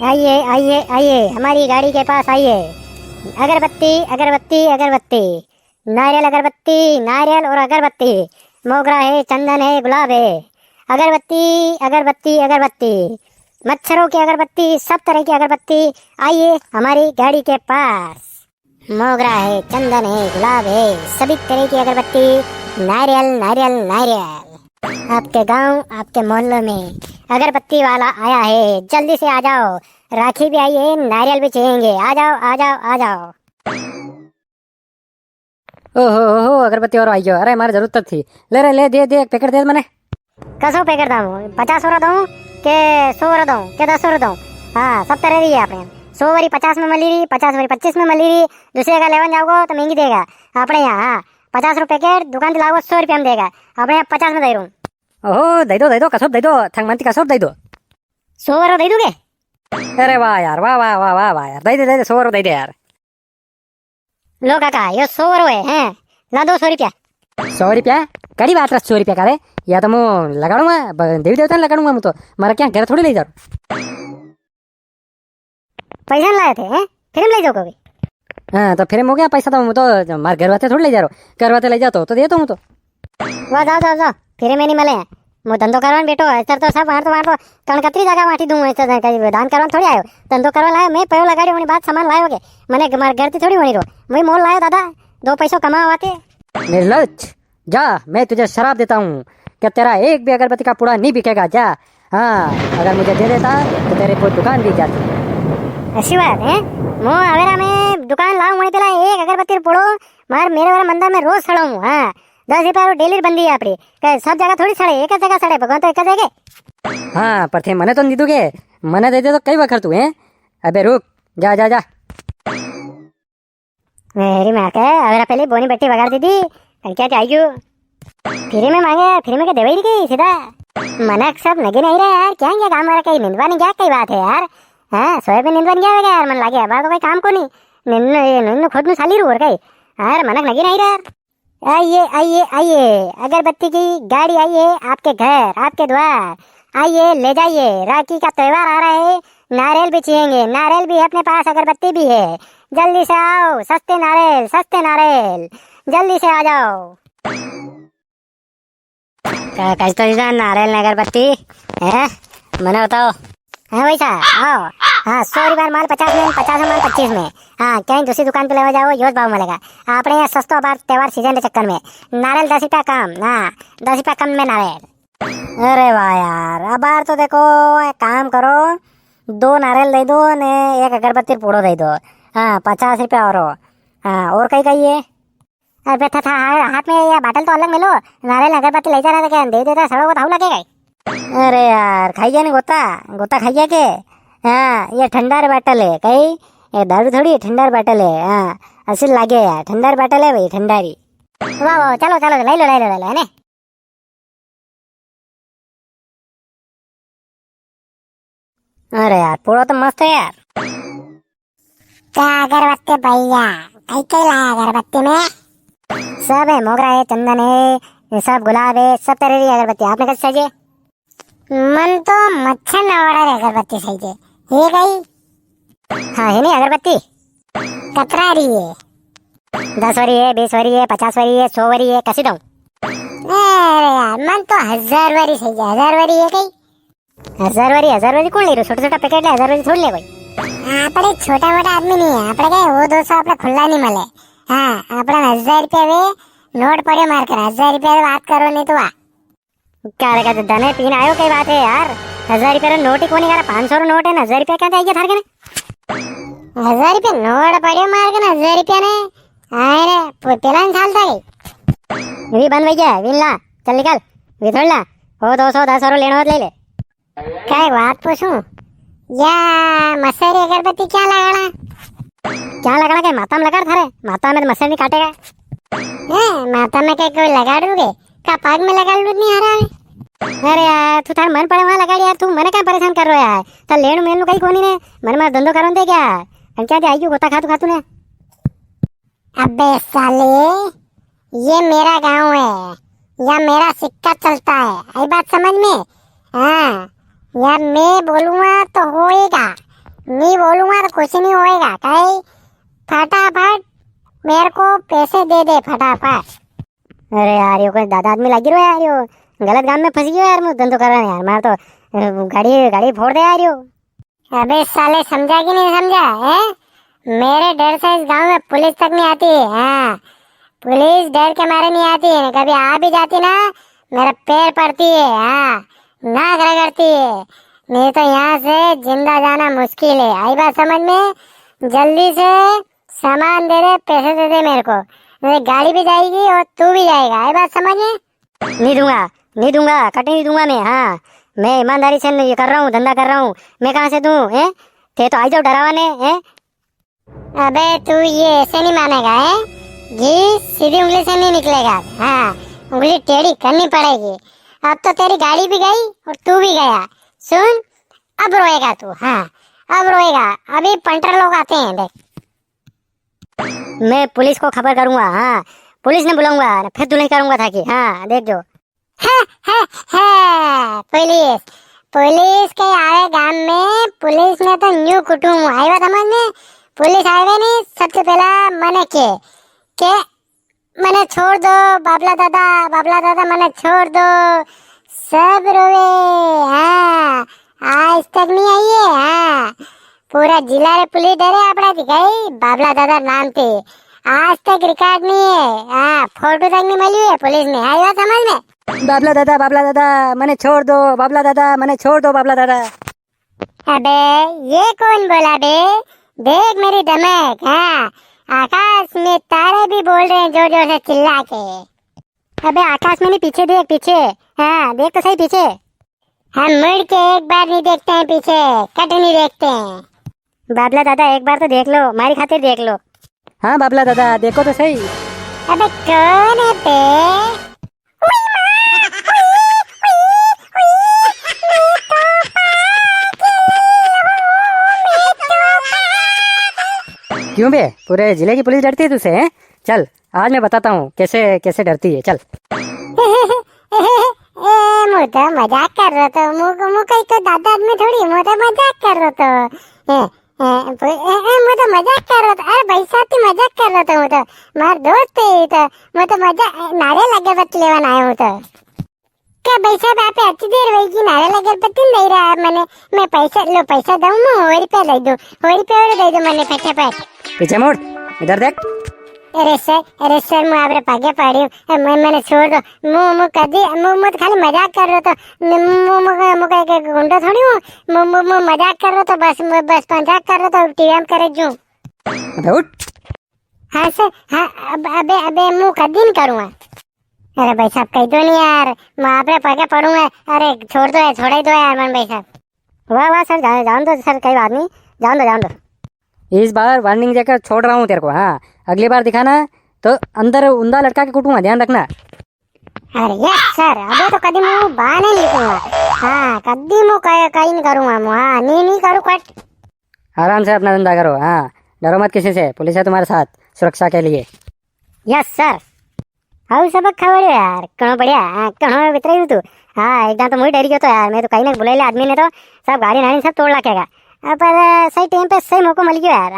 आइए आइए आइए, हमारी गाड़ी के पास आइए। अगरबत्ती अगरबत्ती अगरबत्ती, नारियल अगरबत्ती, नारियल और अगरबत्ती, मोगरा है, चंदन है, गुलाब है। अगरबत्ती अगरबत्ती अगरबत्ती, मच्छरों की अगरबत्ती, सब तरह की अगरबत्ती। आइए हमारी गाड़ी के पास। मोगरा है, चंदन है, गुलाब है, सभी तरह की अगरबत्ती, नारियल नारियल नारियल। आपके गांव, आपके मोहल्लों में अगरबत्ती वाला आया है, जल्दी से आ जाओ। राखी भी आई है, नारियल भी चाहिए, आ जाओ आ जाओ आ जाओ। ओहो अगरबत्ती और आई गयो। अरे मारे जरूरत थी। ले रे ले, दे दे, एक पैकेट दे मने। कसो पैकेट दाऊं? 50 वाला दूं के 100 वाला दूं के 10 वाला दूं? हाँ, सब तरह रही है अपने। 100 वाली 50 में मिली रही, 50 वाली 25 में मिली रही। दूसरे का लेवन जाओगे तो महंगी देगा अपने यहाँ। हाँ, 50 रुपए पैकेट, दुकान दिलाओ 100 रुपये में देगा, अपने यहाँ 50 में दे रहा हूँ। ओहो दे दो कसोब दे दो, थंगमंती कसोब दे दो। 100 वाला दे दोगे? अरे वाह यार, वाह वाह वाह वाह वाह यार, दे दे 100 दे दे यार। लो काका, ये 100 वाला है, ला दो 100 रुपया। 100 रुपया? कड़ी बात रहा 100 रुपया का रे। या तो मैं लगाऊंगा, देवी देवता ने लगाऊंगा। मैं तो मारा क्या घर थोड़ी ले जा। पैसा लाए थे हैं, फिर ले जाओ कभी? हाँ तो फिर हो गया पैसा। तो मैं तो मार घर वाते थोड़ी ले जा रहा हूँ, घर वाते ले जाता तो देता हूँ तो। वाह, जाओ जाओ जाओ, फिर में नहीं मिले हैं। मैं धंधो करवान बेटो, ऐसा तो सब वहाँ तो कणकतरी जगह माटी दूँ, ऐसा दान करवान थोड़ी आयो, धंधो करवा लायो। मैं पयो लगाड़ी होनी बात सामान लायोगे, मैंने घर से थोड़ी होनी रो। मैं मोल लायो दादा, 2 पैसों कमाओ आते। निर्लज, जा, मैं तुझे शराब देता हूँ कि तेरा एक भी अगरबत्ती का पूड़ा नहीं बिकेगा। जा, हाँ, अगर मुझे दे देता तो तेरे को दुकान दी जाती। अच्छी बात है। मो अवेरा में दुकान लाऊं, वहीं पेला एक अगरबत्ती पुड़ो मार मेरे वाला मंदिर में रोज सड़ो हूँ। हाँ, 10 रुपया डेली बंदी है अपनी, सब जगह थोड़ी सड़े, एक जगह सड़े, भगवान तो एक जगह। हाँ पर थे मने तो नहीं दोगे, मने दे दे तो कई वक्त तू है। अबे रुक, जा जा जा। मेरी माँ के अवेरा पहले बोनी बट्टी बगाड़ दी थी, क्या चाहिए? फ्री में मांगे, फ्री में क्या देवाई गई सीधा। मनक सब नगे नहीं रहे यार, क्या काम वाला कहीं निंदवा नहीं गया, कई बात है यार। हाँ, सोयाबीन निंदवा नहीं गया यार, मन लागे अब तो कोई काम को नहीं। निन्न खुद में साली रू और कहीं यार, मनक नगे नहीं रहे यार। आइए आइए आइए, अगरबत्ती की गाड़ी आई है आपके घर, आपके द्वार। आइए ले जाइए, राखी का त्योहार आ रहा है, नारियल भी चाहिए, नारियल भी है अपने पास, अगरबत्ती भी है। जल्दी से आओ, सस्ते नारियल सस्ते नारियल, जल्दी से आ जाओ। कैसे नारियल अगरबत्ती है, मैंने बताओ। हाँ वैसा आओ। हाँ, 100 रुपया माल 50 में, 50 माल 25 में। हाँ, कहीं दूसरी दुकान पे लेवा जाओ, योज भाव मिलेगा। अपने यहाँ सस्ता बार त्योहार सीजन के चक्कर में नारियल 10 रुपया कम। हाँ, 10 रुपया कम में नारियल। अरे वाह यार, अब बार तो देखो, एक काम करो, 2 नारियल दे दो ने एक अगरबत्ती पूड़ो दे दो। हाँ, 50 रुपया और। हाँ, और कहीं कही है? अरे था हाथ में या बाटल तो अलग मिलो, नारियल अगरबत्ती ले जा रहा था, क्या दे देता सड़ो को लगेगा। अरे यार, खाइए ना गोता, गोता खाइए के। हाँ, ये ठंडार बाटल है कहीं, ये दारू थोड़ी, ठंडार बाटल है। हाँ, असल लागे यार, ठंडार बाटल है भाई, ठंडारी। वाह वाह, चलो चलो, ले लो है। अरे यार, पूरा तो मस्त है यार। क्या अगरबत्ती भैया, कई कई लाया अगरबत्ती में? सब है, मोगरा है, चंदन है, ये सब गुलाब है, सब तरह की अगरबत्ती। आपने कैसे चाहिए? मन तो मच्छर न वाला अगरबत्ती चाहिए, ये गई। हाँ है नहीं अगरबत्ती, कतरा रही है, 10 वरी है, 20 वरी है, 50 वरी है, 100 वरी है, कैसे दूं? अरे यार, मन तो 1000 वरी चाहिए, 1000 वरी है कहीं। 1000 वरी कौन ले रहा? छोटा छोटा पैकेट है, 1000 वरी छोड़ ले कोई। આપણે छोटा मोटा आदमी नहीं है, આપણે कहीं वो 200 આપણે खुला नहीं मिले। हाँ, આપણે 1000 रुपया वे नोट पड़े मार कर, 1000 रुपया बात करो नहीं तो क्या लगा दने पीन आयो, कई बात है यार। 1000 रुपया नोट ही कोनी करा, 500 नोट है, 1000 रुपया क्या चाहिए थार के ने? 1000 रुपया नोट पड़े मार कर, 1000 रुपया ने आए रे पेला साल था ये बंद हो गया। विनला चल निकल, विथोड़ ला, हो 210 और लेना ले ले। क्या बात पूछूं या मसेरी अगरबत्ती क्या लगाना? क्या लगाना? क्या माता में लगा थारे? माता में तो मसेरी काटेगा। माता में क्या कोई लगा दूंगे? क्या पाग में लगा लूँ नहीं आ रहा है? अरे यार, तू थार मन पड़े वहाँ लगा यार, तू मैंने क्या परेशान कर रहा है? तो लेनू मेनू कहीं कोनी ने, मन में धंधो करो दे क्या? क्या दे आइयो गोता खातू ने? अबे साले, ये मेरा गांव है, या मेरा सिक्का चलता है, आई बात समझ में? हाँ, या मैं बोलूँगा तो होएगा, नहीं बोलूंगा तो कुछ नहीं होएगा। कहीं फटाफट मेरे को पैसे दे दे फटाफट। अरे यार यो कोई दादा आदमी लगी रहो यार, यो गलत काम में फंस गयो यार। मैं धंधो कर रहा यार, मार तो गाड़ी गाड़ी फोड़ दे यार यो। अबे साले समझा कि नहीं समझा है? मेरे डर से इस गांव में पुलिस तक नहीं आती। हाँ, पुलिस डर के मारे नहीं आती। कभी आ भी जाती ना, मेरा पैर पड़ती है। हाँ, नाक रगड़ती है। नहीं तो यहाँ से जिंदा जाना मुश्किल है। आई बात समझ में? जल्दी से सामान दे दे, पैसे दे दे मेरे को, मेरी गाड़ी भी जाएगी और तू भी जाएगा। आई बात समझ में? नहीं दूंगा, नहीं दूंगा, कटे नहीं दूंगा मैं। हाँ, मैं ईमानदारी से ये कर रहा हूँ, धंधा कर रहा हूँ। मैं कहाँ से दूं? है थे तो आई जाओ डरावाने है। अबे तू ये ऐसे नहीं मानेगा है? जी सीधी उंगली से नहीं निकलेगा। हाँ, उंगली टेढ़ी करनी पड़ेगी। अब तो तेरी गाड़ी भी गई और तू भी गया। सुन, अब रोएगा तू। हाँ, अब रोएगा। अभी पंटर लोग आते हैं देख। मैं पुलिस को खबर करूंगा। हाँ, पुलिस ने बुलाऊंगा, फिर तू नहीं करूंगा था कि। हाँ देख जो है पुलिस। पुलिस के आए गांव में, पुलिस ने तो न्यू कुटुम आई बात समझ में। पुलिस आए हुए नहीं, सबसे पहला मने के मने छोड़ दो बाबला दादा मने छोड़ दो। सब रोवे। हाँ, आज तक नहीं आई है। हाँ, पूरा जिला रे पुलिस डरे अपना दिखाई बाबला दादा नाम थे। आज तक रिकॉर्ड नहीं है। हाँ, फोटो तक नहीं मिली है पुलिस में। आई बात समझ में? बाबला दादा मने छोड़ दो, बाबला दादा मने छोड़ दो, बाबला दादा। अबे ये कौन बोला बे? देख मेरी दमक। हाँ, आकाश में तारे भी बोल रहे हैं जोर जोर से चिल्ला के। अबे आकाश में नहीं, पीछे देख पीछे। हाँ देख तो सही पीछे। हम मुड़ के एक बार नहीं देखते हैं पीछे, कट नहीं देखते हैं। बाबला दादा एक बार तो देख लो, हमारी खातिर देख लो। हाँ बाबला दादा देखो तो सही। अबे कौन है बे? क्यों बे, पूरे जिले की पुलिस डरती है तुझसे? हैं? चल आज मैं बताता हूँ कैसे कैसे डरती है। चल मैं तो मजाक कर रहा था। मुझे कहीं तो दादा आदमी थोड़ी, मैं तो मजाक कर रहा था। मैं तो मजाक कर रहा था। अरे भाई साहब तू मजाक कर रहा था। मैं तो मार दोस्त है तो मैं तो मजाक नारियल अगरबत्ती लेवन आया हूँ। तो क्या भाई साहब आप अच्छी देर वही की नारियल अगरबत्ती नहीं रहा मैंने। मैं पैसा लो, पैसा दूँ मैं, 100 रुपया दे दूँ, 100 रुपया और दे दूँ मैंने फटाफट। पीछे मुड़, इधर देख। अरे सर मैं आपरे पागे पड़ी हूँ। मैंने छोड़ दो। मुँह कदी मुँह खाली मजाक कर रहा था। मुँह गुंडा थोड़ी हूँ। मुँह मजाक कर रहा था, बस मजाक कर रहा था। टीएम करे जो। अबे उठ। हाँ सर। हाँ अबे मुँह कदी नहीं करूँगा। अरे भाई साहब कह दो नहीं यार, मैं आपरे पागे पड़ूंगा। अरे छोड़ दो यार, छोड़ ही दो यार मन भाई साहब। वाह सर, जान दो सर, कोई बात नहीं, जान दो। इस बार वार्निंग देकर छोड़ रहा हूँ तेरे को। हाँ, अगली बार दिखाना तो अंदर उंदा लटका के कुटूंगा, ध्यान रखना। अरे यस सर, अबे तो कभी मुँह बाहर नहीं निकलूंगा। हाँ, कभी मुँह कहीं नहीं करूँगा। हाँ, नहीं करूँ कट। आराम से अपना धंधा करो। हाँ, डरो मत किसी से, पुलिस है तुम्हारे साथ सुरक्षा के लिए। Yes sir. हाउ सबक खबर यार, कणो बढ़िया। हाँ, कणो वितरे तू। हाँ, एकदम तो मुझे डर गयो तो यार। मैं तो कहीं ना बुले आदमी ने तो सब गाड़ी नाड़ी सब तोड़ रखेगा। पर सही टाइम पे सही मौका मिल गया यार।